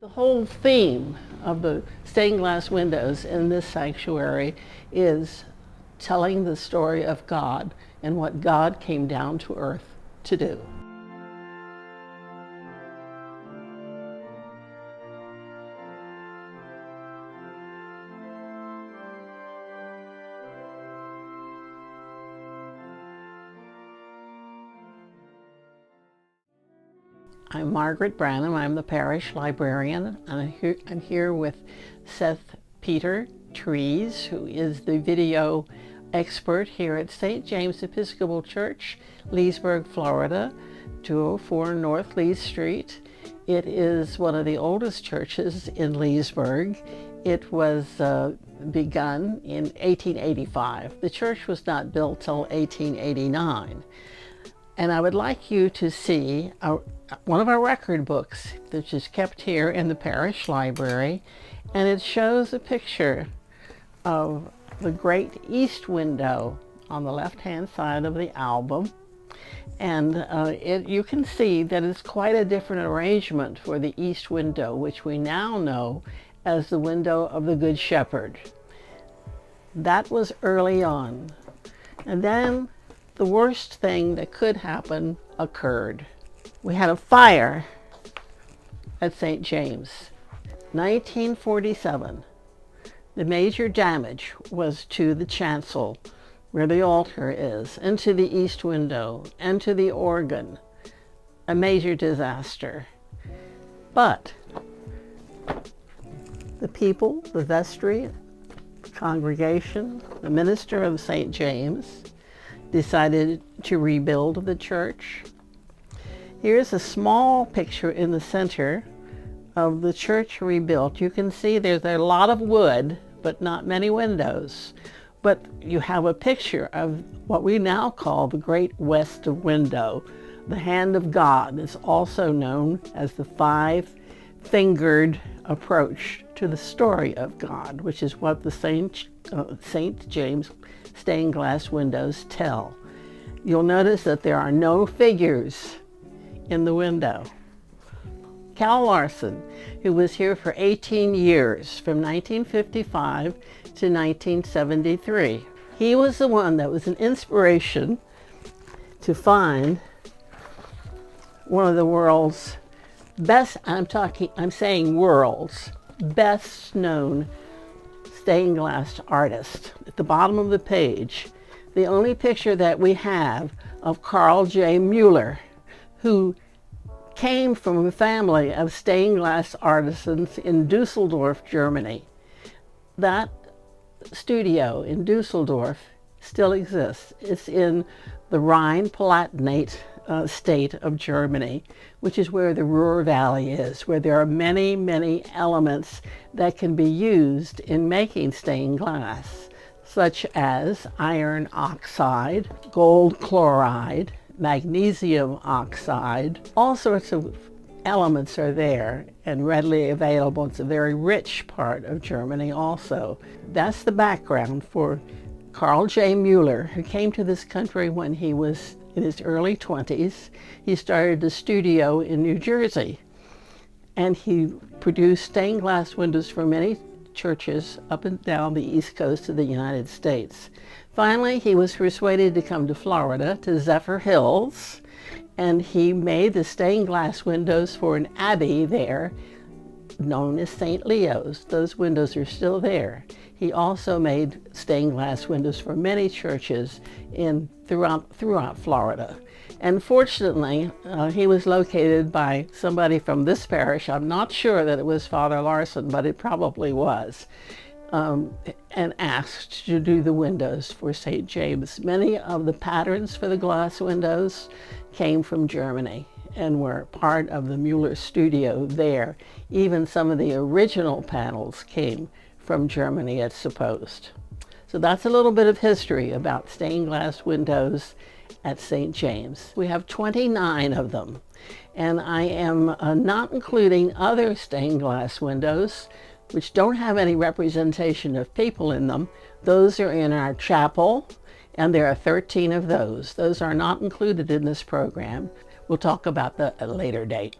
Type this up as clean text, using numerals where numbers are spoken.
The whole theme of the stained glass windows in this sanctuary is telling the story of God and what God came down to earth to do. I'm Margaret Branham. I'm the parish librarian. I'm here with Seth Peter Trees, who is the video expert here at St. James Episcopal Church, Leesburg, Florida, 204 North Lee Street. It is one of the oldest churches in Leesburg. It was begun in 1885. The church was not built till 1889. And I would like you to see one of our record books, which is kept here in the parish library, and it shows a picture of the great east window on the left-hand side of the album. And you can see that it's quite a different arrangement for the east window, which we now know as the window of the Good Shepherd. That was early on. And then the worst thing that could happen occurred. We had a fire at St. James. 1947. The major damage was to the chancel, where the altar is, and to the east window, and to the organ. A major disaster. But the people, the vestry, congregation, the minister of St. James, decided to rebuild the church. Here's a small picture in the center of the church rebuilt. You can see there's a lot of wood, but not many windows. But you have a picture of what we now call the Great West Window. The hand of God is also known as the five-fingered approach to the story of God, which is what the St. James stained glass windows tell. You'll notice that there are no figures in the window. Cal Larson, who was here for 18 years, from 1955 to 1973. He was the one that was an inspiration to find one of the world's best, I'm saying world's best known stained glass artist. At the bottom of the page, the only picture that we have of Carl J. Mueller, who came from a family of stained glass artisans in Dusseldorf, Germany. That studio in Dusseldorf still exists. It's in the Rhine-Palatinate state of Germany, which is where the Ruhr Valley is, where there are many, many elements that can be used in making stained glass, such as iron oxide, gold chloride, magnesium oxide. All sorts of elements are there and readily available. It's a very rich part of Germany also. That's the background for Carl J. Mueller, who came to this country when he was in his early 20s. He started a studio in New Jersey, and he produced stained glass windows for many churches up and down the east coast of the United States. Finally, he was persuaded to come to Florida, to Zephyr Hills, and he made the stained glass windows for an abbey there known as St. Leo's. Those windows are still there. He also made stained glass windows for many churches throughout Florida. And fortunately, he was located by somebody from this parish. I'm not sure that it was Father Larson, but it probably was, and asked to do the windows for St. James. Many of the patterns for the glass windows came from Germany and were part of the Mueller studio there. Even some of the original panels came from Germany, it's supposed. So that's a little bit of history about stained glass windows at St. James. We have 29 of them, and I am not including other stained glass windows which don't have any representation of people in them. Those are in our chapel, and there are 13 of those. Those are not included in this program. We'll talk about that at a later date.